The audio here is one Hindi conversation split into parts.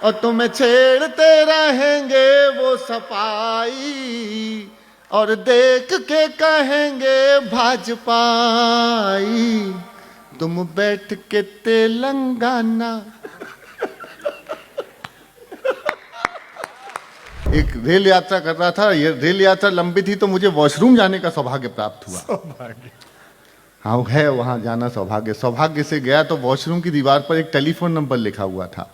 और तुम्हें छेड़ते रहेंगे वो सपाई, और देख के कहेंगे भाजपाई, तुम बैठ के तेलंगाना। एक रेल यात्रा कर रहा था, ये रेल यात्रा लंबी थी तो मुझे वॉशरूम जाने का सौभाग्य प्राप्त हुआ। सौभाग्य। हाँ है, वहां जाना सौभाग्य। सौभाग्य से गया तो वॉशरूम की दीवार पर एक टेलीफोन नंबर लिखा हुआ था,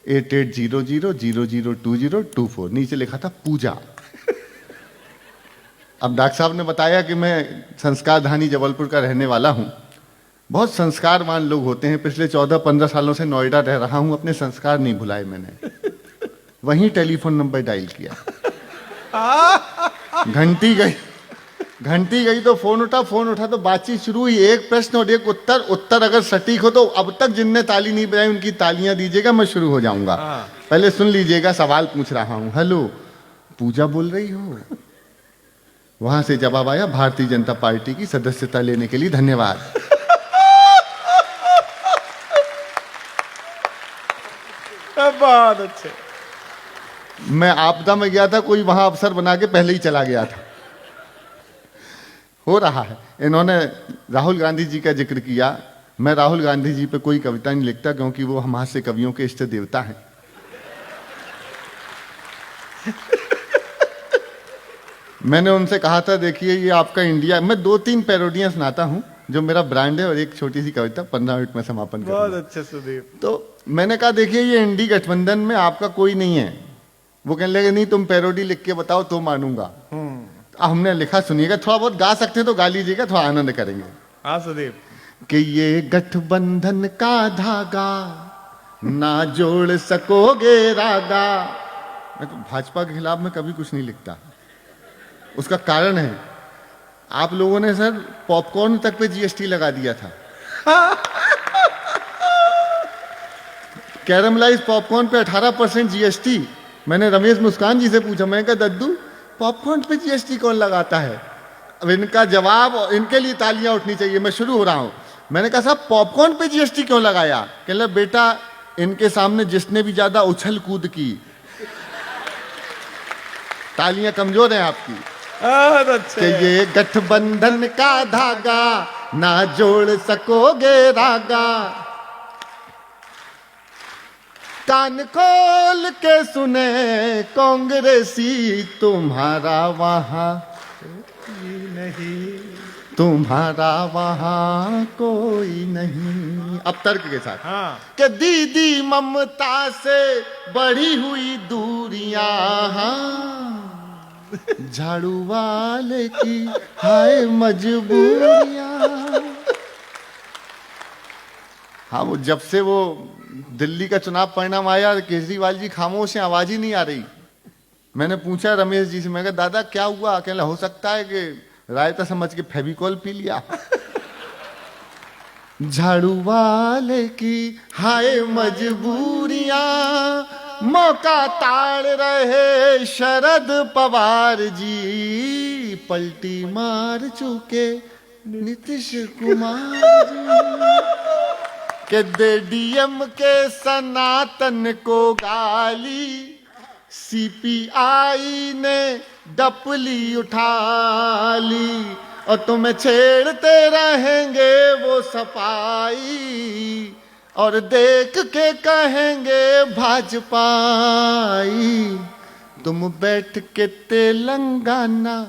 8800002024। नीचे लिखा था पूजा। अब डॉक्टर साहब ने बताया कि मैं संस्कार धानी जबलपुर का रहने वाला हूं। बहुत संस्कारवान लोग होते हैं। पिछले 14-15 सालों से नोएडा रह रहा हूं, अपने संस्कार नहीं भुलाए मैंने। वहीं टेलीफोन नंबर डायल किया, घंटी गई तो फोन उठा तो बातचीत शुरू हुई। एक प्रश्न और एक उत्तर अगर सटीक हो तो अब तक जिनने ताली नहीं बजाई उनकी तालियां दीजिएगा, मैं शुरू हो जाऊंगा। पहले सुन लीजिएगा, सवाल पूछ रहा हूं। हेलो, पूजा बोल रही हो? वहां से जवाब आया, भारतीय जनता पार्टी की सदस्यता लेने के लिए धन्यवाद। बहुत अच्छे। मैं आपदा में गया था, कोई वहां अफसर बना के पहले ही चला गया था। हो रहा है। इन्होंने राहुल गांधी जी का जिक्र किया। मैं राहुल गांधी जी पे कोई कविता नहीं लिखता क्योंकि वो हम हास्य कवियों के इष्ट देवता हैं। मैंने उनसे कहा था, देखिए ये आपका इंडिया, मैं 2-3 पैरोडियां सुनाता हूं जो मेरा ब्रांड है, और एक छोटी सी कविता 15 मिनट में समापन करूंगा। बहुत अच्छे सुदीप। तो मैंने कहा, देखिए ये इंडी गठबंधन में आपका कोई नहीं है। वो कहने लगे, नहीं तुम पैरोडी लिख के बताओ तो मानूंगा। हमने लिखा, सुनिएगा, थोड़ा बहुत गा सकते हैं तो गा लीजिएगा, थोड़ा आनंद करेंगे। हाँ सुदीप। कि ये गठबंधन का धागा ना जोड़ सकोगे रागा। मैं तो भाजपा के खिलाफ में कभी कुछ नहीं लिखता। उसका कारण है, आप लोगों ने सर पॉपकॉर्न तक पे जीएसटी लगा दिया था। कैरमलाइज पॉपकॉर्न पे 18% जीएसटी। मैंने रमेश मुस्कान जी से पूछा, मैंने कहा दद्दू पॉपकॉर्न पे जीएसटी कौन लगाता है? अब इनका जवाब, इनके लिए तालियां उठनी चाहिए। मैं शुरू हो रहा हूं। मैंने कहा साहब पॉपकॉर्न पे जीएसटी क्यों लगाया? कहला बेटा इनके सामने जिसने भी ज्यादा उछल कूद की। तालियां कमजोर हैं आपकी। कि ये गठबंधन का धागा ना जोड़ सकोगे रागा। कान खोल के सुने कांग्रेसी, तुम्हारा वहां नहीं, तुम्हारा वहां कोई नहीं। अब तर्क के साथ। हाँ। कि दीदी ममता से बढ़ी हुई दूरियां, झाड़ू वाले की हाय मजबूरियां। हाँ, वो जब से वो दिल्ली का चुनाव परिणाम आया, केजरीवाल जी खामोश हैं, आवाज ही नहीं आ रही। मैंने पूछा रमेश जी से, मैं कहा दादा क्या हुआ? कहला हो सकता है कि रायता समझ के फेविकॉल पी लिया। झाड़ू वाले की हाय मजबूरियां, मौका ताड़ रहे शरद पवार जी, पलटी मार चुके नीतीश कुमार जी। के दे डीएम के सनातन को गाली, सीपीआई ने डपली उठा ली, और तुम्हें छेड़ते रहेंगे वो सपाई, और देख के कहेंगे भाजपाई, तुम बैठ के तेलंगाना।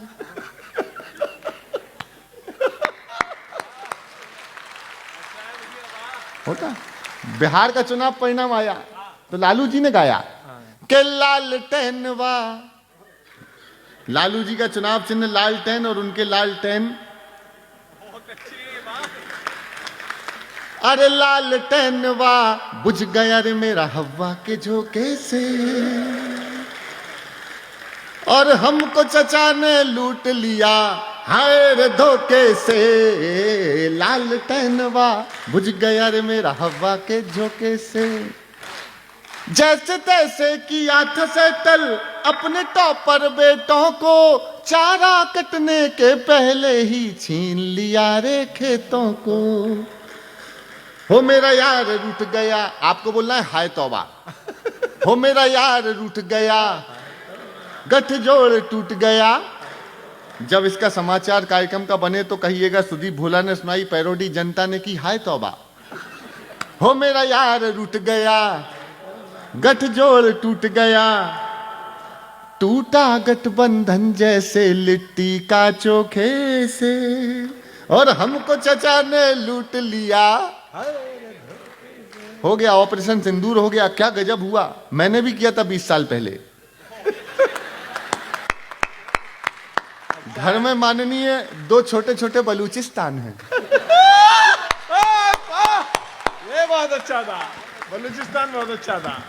होता बिहार का चुनाव परिणाम आया तो लालू जी ने गाया कि लालटेनवा। लालू जी का चुनाव चिन्ह लालटेन और उनके लालटेन। अरे लालटेनवा बुझ गया रे मेरा हवा के झोंके से, और हमको चचा ने लूट लिया हाय रे धोखे से। लालटेनवा बुझ गया रे मेरा हवा के झोंके से। जैसे तैसे किया था सेटल अपने टॉपर बेटों को, चारा कटने के पहले ही छीन लिया रे खेतों को। हो मेरा यार रूठ गया। आपको बोलना है हाय तौबा। हो मेरा यार रूठ गया, गठजोड़ टूट गया। जब इसका समाचार कार्यक्रम का बने तो कहिएगा सुदीप भोला ने सुनाई पैरोडी, जनता ने की हाय तौबा। हो मेरा यार रूठ गया, गठजोड़ टूट गया, टूटा गठबंधन जैसे लिट्टी का चोखे से, और हमको चचा ने लूट लिया। हो गया ऑपरेशन सिंदूर, हो गया। क्या गजब हुआ, मैंने भी किया था 20 साल पहले। घर में माननीय 2 छोटे छोटे बलूचिस्तान हैं। ये बहुत अच्छा था, बलूचिस्तान बहुत अच्छा था।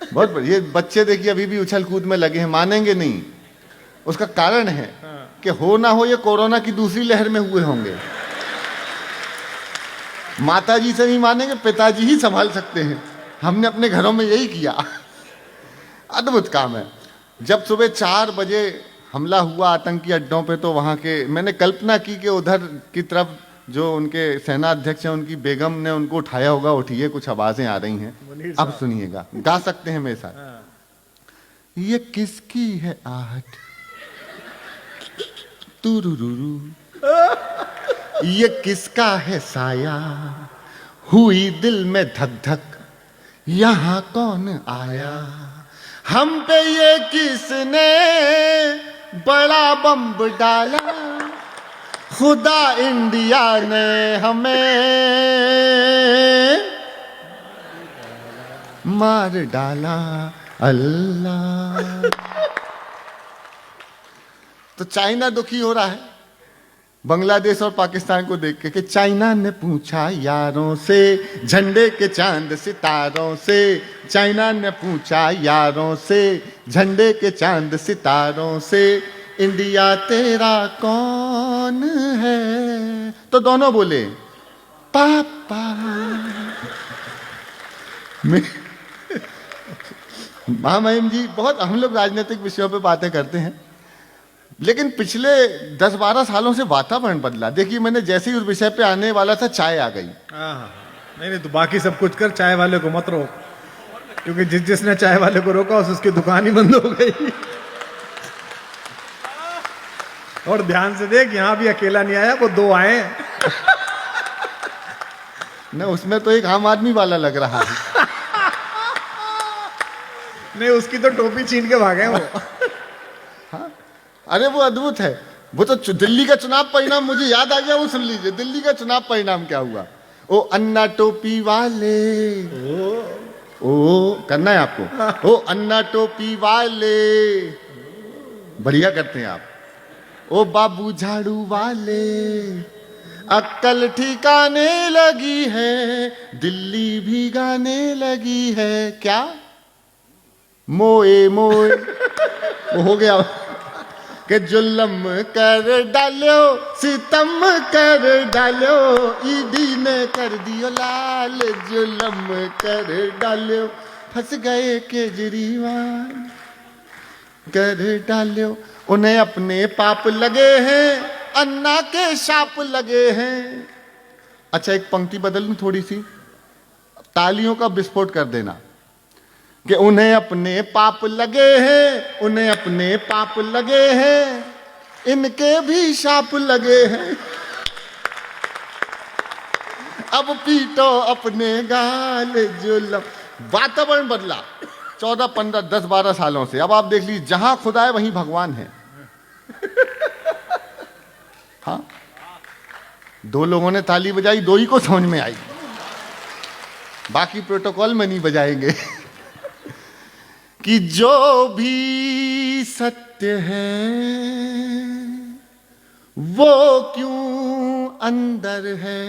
बहुत बढ़िया। ये बच्चे देखिए अभी भी उछल कूद में लगे हैं, मानेंगे नहीं। उसका कारण है कि हो ना हो ये कोरोना की दूसरी लहर में हुए होंगे। माताजी से नहीं मानेंगे, पिताजी ही संभाल सकते हैं। हमने अपने घरों में यही किया। अद्भुत काम है। जब सुबह 4 बजे हमला हुआ आतंकी अड्डों पे, तो वहां के मैंने कल्पना की कि उधर की तरफ जो उनके सेना अध्यक्ष हैं उनकी बेगम ने उनको उठाया होगा। उठिए, कुछ आवाजें आ रही हैं, अब सुनिएगा। गा सकते हैं मेरे साथ। ये किसकी है आहट, तुरुरुरु, ये किसका है साया, हुई दिल में धक धक, यहां कौन आया, हम पे ये किसने बड़ा बम्ब डाला, खुदा इंडिया ने हमें मार डाला, अल्लाह। तो चाइना दुखी हो रहा है बांग्लादेश और पाकिस्तान को देख के कि चाइना ने पूछा यारों से, झंडे के चांद सितारों से, चाइना ने पूछा यारों से, झंडे के चांद सितारों से, इंडिया तेरा कौन है। तो दोनों बोले पापा। महामहिम जी, बहुत हम लोग राजनीतिक विषयों पे बातें करते हैं, लेकिन पिछले 10-12 सालों से वातावरण बदला। देखिए, मैंने जैसे ही उस विषय पे आने वाला था, चाय आ गई। नहीं तो बाकी सब कुछ कर, चाय वाले को मत रोक, क्योंकि जिसने चाय वाले को रोका उसकी दुकान ही बंद हो गई। और ध्यान से देख, यहां भी अकेला नहीं आया, वो 2 आए। न उसमें तो एक आम आदमी वाला लग रहा है। नहीं, उसकी तो टोपी छीन के भागे वो। हाँ? अरे वो अद्भुत है। वो तो दिल्ली का चुनाव परिणाम मुझे याद आ गया, वो सुन लीजिए। दिल्ली का चुनाव परिणाम क्या हुआ। ओ अन्ना टोपी वाले, ओ करना है आपको। ओ अन्ना टोपी वाले, बढ़िया करते हैं आप। ओ बाबू झाड़ू वाले, अक्कल ठिकाने लगी है, दिल्ली भी गाने लगी है। क्या मोए मोए, वो हो गया कि जुल्म कर डालो, सितम कर डालो, ईडी ने कर दियो लाल, जुल्म कर डालो, फंस गए केजरीवाल, कर डालो। उन्हें अपने पाप लगे हैं, अन्ना के शाप लगे हैं। अच्छा, एक पंक्ति बदल लूं थोड़ी सी, तालियों का विस्फोट कर देना कि उन्हें अपने पाप लगे हैं, उन्हें अपने पाप लगे हैं, इनके भी शाप लगे हैं। अब पीटो अपने गाल जुल्म। वातावरण बदला 14, 15, 10, 12 सालों से। अब आप देख लीजिए, जहां खुदा है वहीं भगवान है। हाँ, 2 लोगों ने ताली बजाई, 2 ही को समझ में आई, बाकी प्रोटोकॉल में नहीं बजाएंगे। कि जो भी सत्य है वो क्यों अंदर है,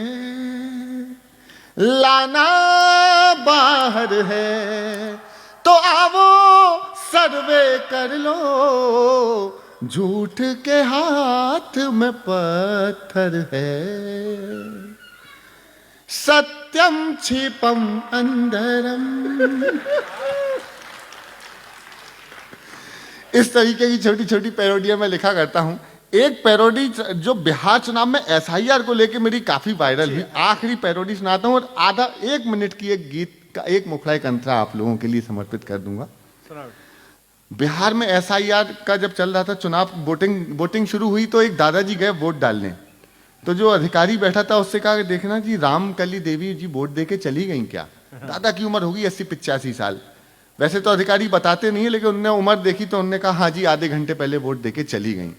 लाना बाहर है, तो आवो सर्वे कर लो, झूठ के हाथ में पत्थर है, सत्यम क्षिपम अंधरम। इस तरीके की छोटी छोटी पैरोडियां मैं लिखा करता हूं। एक पैरोडी जो बिहार चुनाव में एसआईआर को लेकर मेरी काफी वायरल हुई, आखिरी पैरोडी सुनाता हूं, और आधा 1 मिनट की एक गीत इसका एक मुखड़ा एक अंतरा आप लोगों के लिए समर्पित कर दूंगा। बिहार में SIR का जब चल रहा था चुनाव, वोटिंग शुरू हुई तो एक दादाजी गए वोट डालने, तो जो अधिकारी बैठा था उससे कहा कि देखना जी रामकली देवी जी वोट दे के चली गई क्या। दादा की उम्र होगी 80-85 साल। वैसे तो अधिकारी बताते नहीं है, लेकिन उनने उम्र देखी तो उन्होंने कहा हाँ जी आधे घंटे पहले वोट दे के चली गई।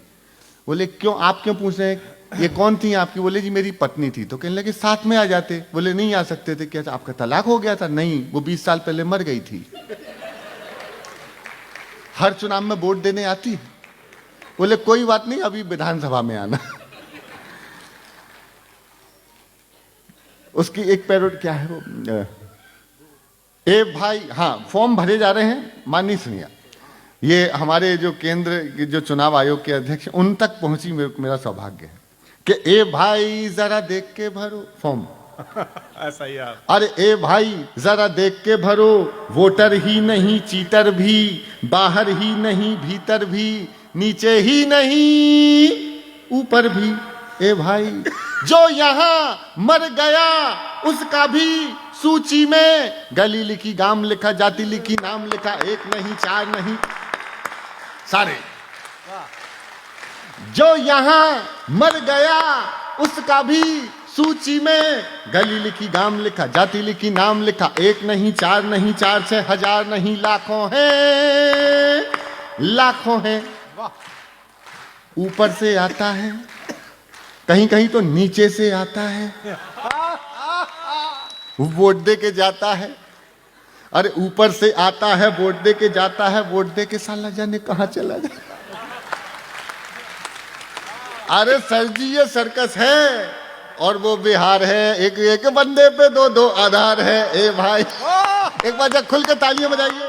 बोले क्यों, आप क्यों पूछ रहे हैं, ये कौन थी आपकी। बोले जी मेरी पत्नी थी। तो कहने लगे साथ में आ जाते। बोले नहीं आ सकते थे। क्या आपका तलाक हो गया था। नहीं, वो 20 साल पहले मर गई थी। हर चुनाव में वोट देने आती है। बोले कोई बात नहीं, अभी विधानसभा में आना। उसकी एक पैरोड क्या है वो, ए भाई, हाँ फॉर्म भरे जा रहे हैं। माननीय सुनिया, ये हमारे जो केंद्र के जो चुनाव आयोग के अध्यक्ष, उन तक पहुंची मेरा सौभाग्य है कि ए भाई जरा देख के भरो फॉर्म। ऐसा ही आप। अरे ए भाई जरा देख के भरो, वोटर ही नहीं चीटर भी, बाहर ही नहीं भीतर भी, नीचे ही नहीं ऊपर भी। ए भाई जो यहां मर गया उसका भी सूची में, गली लिखी गांव लिखा जाति लिखी नाम लिखा, एक नहीं चार नहीं सारे। जो यहां मर गया उसका भी सूची में, गली लिखी गांव लिखा जाति लिखी नाम लिखा, एक नहीं चार नहीं चार छह हजार नहीं लाखों हैं, लाखों हैं। ऊपर से आता है, कहीं कहीं तो नीचे से आता है, वोट दे के जाता है। अरे ऊपर से आता है, वोट दे के जाता है, वोट दे के साला जाने कहां चला जाए। अरे सर जी ये सर्कस है और वो बिहार है, एक एक बंदे पे दो दो आधार है। ए भाई एक बार जब खुल के तालियां बजाइए।